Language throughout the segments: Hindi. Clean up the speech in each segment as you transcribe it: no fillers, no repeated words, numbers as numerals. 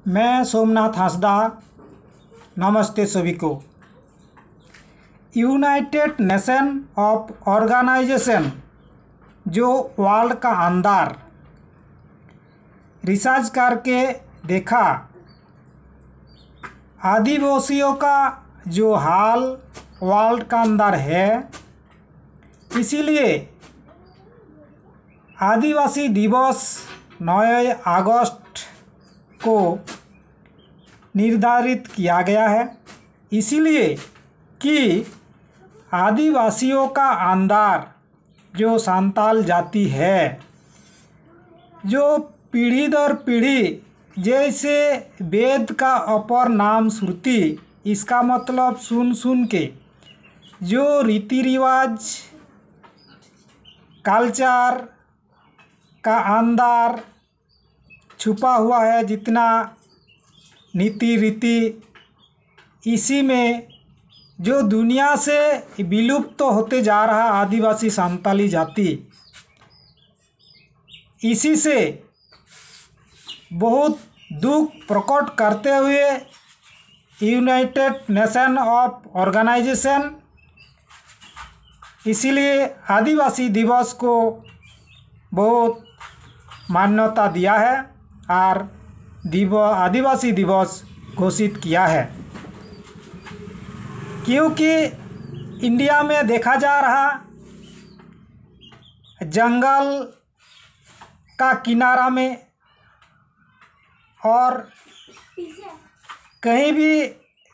मैं सोमनाथ हांसदा। नमस्ते सभी को। यूनाइटेड नेशन ऑफ ऑर्गेनाइजेशन जो वर्ल्ड का अंदर रिसर्च करके देखा आदिवासियों का जो हाल वर्ल्ड का अंदर है, इसीलिए आदिवासी दिवस 9 अगस्त को निर्धारित किया गया है। इसीलिए कि आदिवासियों का अंदर जो संताल जाति है, जो पीढ़ी दर पीढ़ी जैसे वेद का अपर नाम श्रुति, इसका मतलब सुन सुन के जो रीति रिवाज कल्चर का अंदर छुपा हुआ है, जितना नीति रीति, इसी में जो दुनिया से विलुप्त तो होते जा रहा आदिवासी संताली जाति, इसी से बहुत दुख प्रकट करते हुए यूनाइटेड नेशन ऑफ ऑर्गेनाइजेशन इसीलिए आदिवासी दिवस को बहुत मान्यता दिया है और आदिवासी दिवस घोषित किया है। क्योंकि इंडिया में देखा जा रहा जंगल का किनारा में और कहीं भी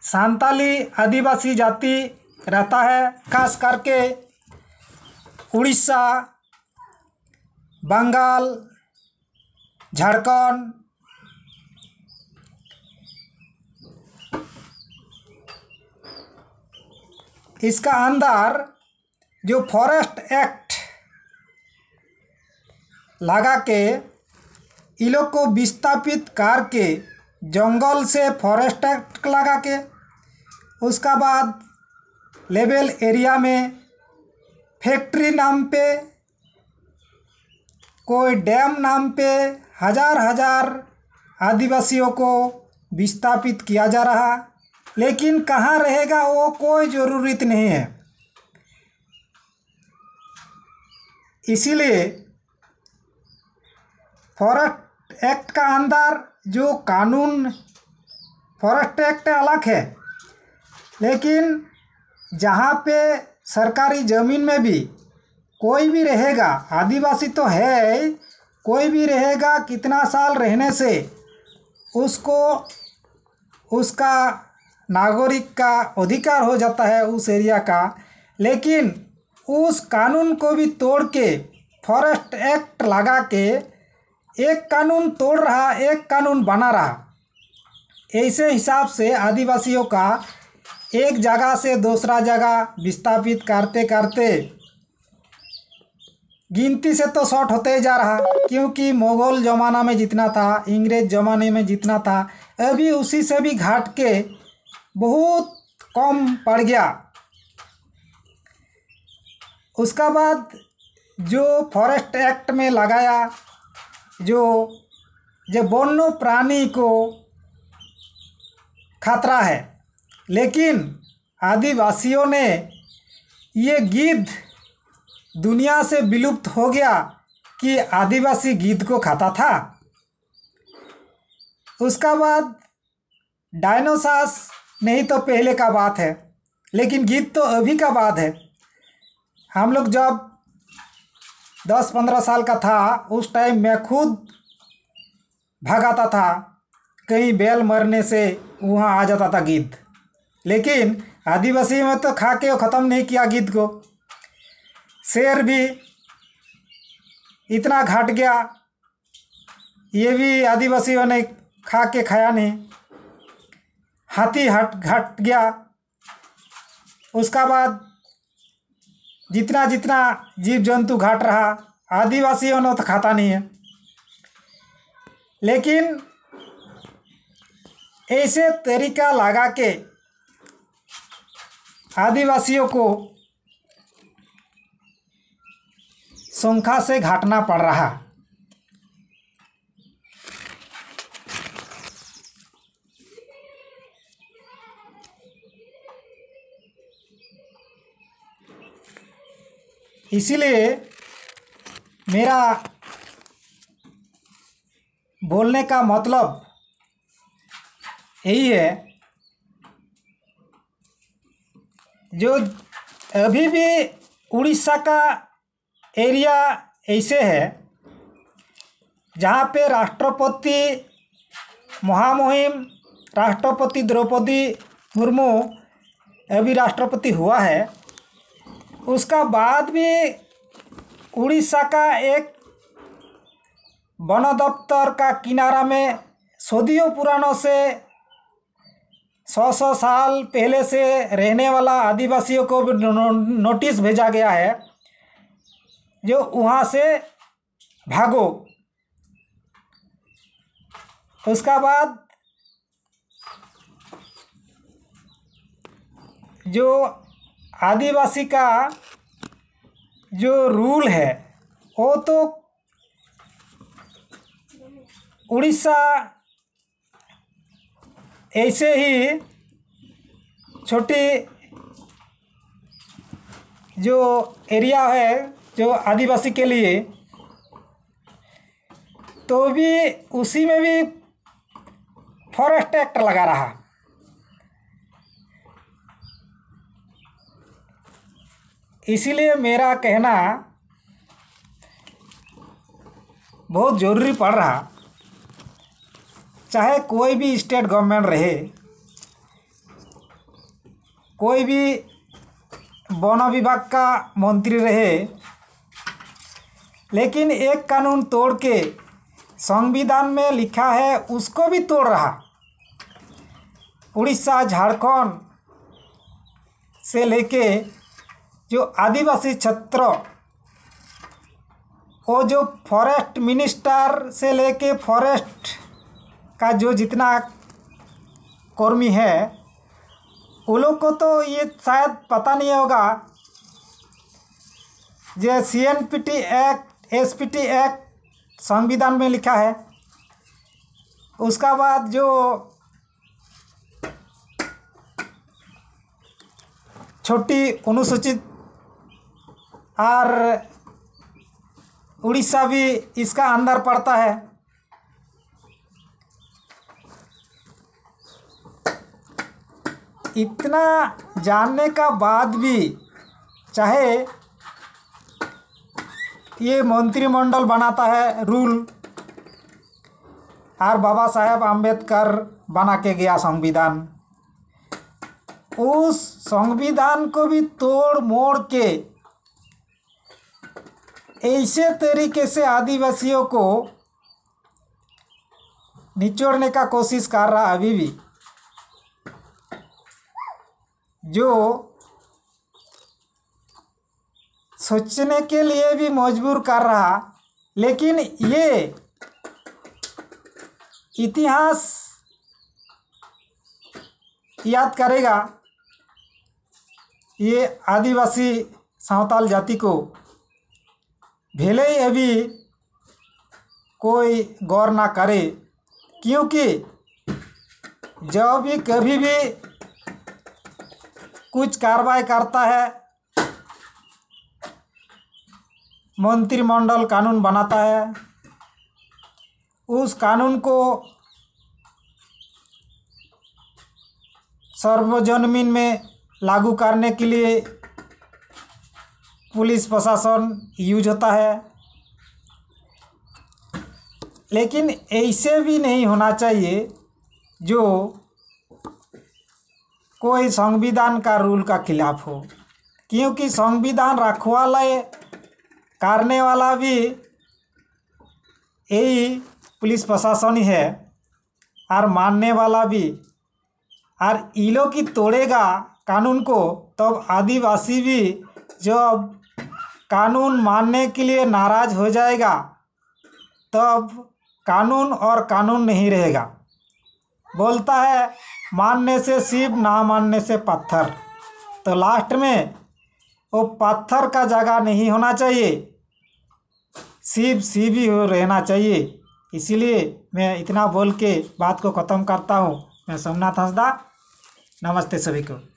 संताली आदिवासी जाति रहता है, खास करके उड़ीसा, बंगाल, झारखंड, इसका अंदर जो फॉरेस्ट एक्ट लगा के इन लोग को विस्थापित करके जंगल से फॉरेस्ट एक्ट लगा के उसका बाद लेवल एरिया में फैक्ट्री नाम पे, कोई डैम नाम पे हजार हजार आदिवासियों को विस्थापित किया जा रहा। लेकिन कहाँ रहेगा वो कोई ज़रूरत नहीं है। इसीलिए फॉरेस्ट एक्ट का अंदर जो कानून, फॉरेस्ट एक्ट अलग है, लेकिन जहाँ पे सरकारी ज़मीन में भी कोई भी रहेगा, आदिवासी तो है, कोई भी रहेगा, कितना साल रहने से उसको उसका नागरिक का अधिकार हो जाता है उस एरिया का। लेकिन उस कानून को भी तोड़ के फॉरेस्ट एक्ट लगा के एक कानून तोड़ रहा, एक कानून बना रहा। ऐसे हिसाब से आदिवासियों का एक जगह से दूसरा जगह विस्थापित करते करते गिनती से तो शॉर्ट होते जा रहा। क्योंकि मुगल ज़माना में जितना था, अंग्रेज ज़माने में जितना था, अभी उसी से भी घाट के बहुत कम पड़ गया। उसका बाद जो फॉरेस्ट एक्ट में लगाया, जो वन्य प्राणी को खतरा है, लेकिन आदिवासियों ने ये गिद्ध दुनिया से विलुप्त हो गया कि आदिवासी गिद्ध को खाता था। उसका बाद डायनासोर नहीं तो पहले का बात है, लेकिन गिद्ध तो अभी का बात है। हम लोग जब 10-15 साल का था, उस टाइम मैं खुद भागाता था, कहीं बैल मरने से वहाँ आ जाता था गिद्ध। लेकिन आदिवासी में तो खा के ख़त्म नहीं किया गिद्ध को। शेर भी इतना घट गया, ये भी आदिवासियों ने खा के खाया नहीं। हाथी घट गया। उसका बाद जितना जितना जीव जंतु घट रहा, आदिवासियों ने तो खाता नहीं है। लेकिन ऐसे तरीका लगा के आदिवासियों को संख्या से घाटना पड़ रहा। इसीलिए मेरा बोलने का मतलब यही है, जो अभी भी उड़ीसा का एरिया ऐसे है जहाँ पे राष्ट्रपति महामहिम राष्ट्रपति द्रौपदी मुर्मू अभी राष्ट्रपति हुआ है, उसका बाद भी उड़ीसा का एक वन दफ्तर का किनारा में सदियों पुरानों से 100 साल पहले से रहने वाला आदिवासियों को भी नोटिस भेजा गया है, जो वहाँ से भागो। उसका बाद जो आदिवासी का जो रूल है वो तो उड़ीसा ऐसे ही छोटी जो एरिया है जो आदिवासी के लिए, तो भी उसी में भी फॉरेस्ट एक्ट लगा रहा। इसीलिए मेरा कहना बहुत ज़रूरी पड़ रहा, चाहे कोई भी स्टेट गवर्नमेंट रहे, कोई भी वन विभाग का मंत्री रहे, लेकिन एक कानून तोड़ के संविधान में लिखा है उसको भी तोड़ रहा। उड़ीसा झारखंड से लेके जो आदिवासी क्षेत्र, वो जो फॉरेस्ट मिनिस्टर से लेके फॉरेस्ट का जो जितना कर्मी है, वो लोग को तो ये शायद पता नहीं होगा, जो CNPT एक्ट SPT एक्ट संविधान में लिखा है। उसका बाद जो छोटी अनुसूचित और उड़ीसा भी इसका अंदर पड़ता है। इतना जानने का बाद भी चाहे ये मंत्रिमंडल बनाता है रूल, और बाबा साहेब आम्बेडकर बना के गया संविधान, उस संविधान को भी तोड़ मोड़ के ऐसे तरीके से आदिवासियों को निचोड़ने का कोशिश कर रहा अभी भी, जो सोचने के लिए भी मजबूर कर रहा। लेकिन ये इतिहास याद करेगा, ये आदिवासी साँवताल जाति को भले ही अभी कोई गौर ना करे, क्योंकि जब भी कभी भी कुछ कार्रवाई करता है, मंत्रिमंडल कानून बनाता है, उस कानून को सार्वजनीन में लागू करने के लिए पुलिस प्रशासन यूज होता है। लेकिन ऐसे भी नहीं होना चाहिए जो कोई संविधान का रूल का खिलाफ हो, क्योंकि संविधान रखवाले करने वाला भी यही पुलिस प्रशासन ही है, और मानने वाला भी। और ये लोग की तोड़ेगा कानून को, तब आदिवासी भी जब कानून मानने के लिए नाराज हो जाएगा, तब कानून और कानून नहीं रहेगा। बोलता है मानने से शिव, ना मानने से पत्थर। तो लास्ट में वो पत्थर का जगह नहीं होना चाहिए, शिव शिव ही रहना चाहिए। इसीलिए मैं इतना बोल के बात को ख़त्म करता हूँ। मैं सोमनाथ हंसदा, नमस्ते सभी को।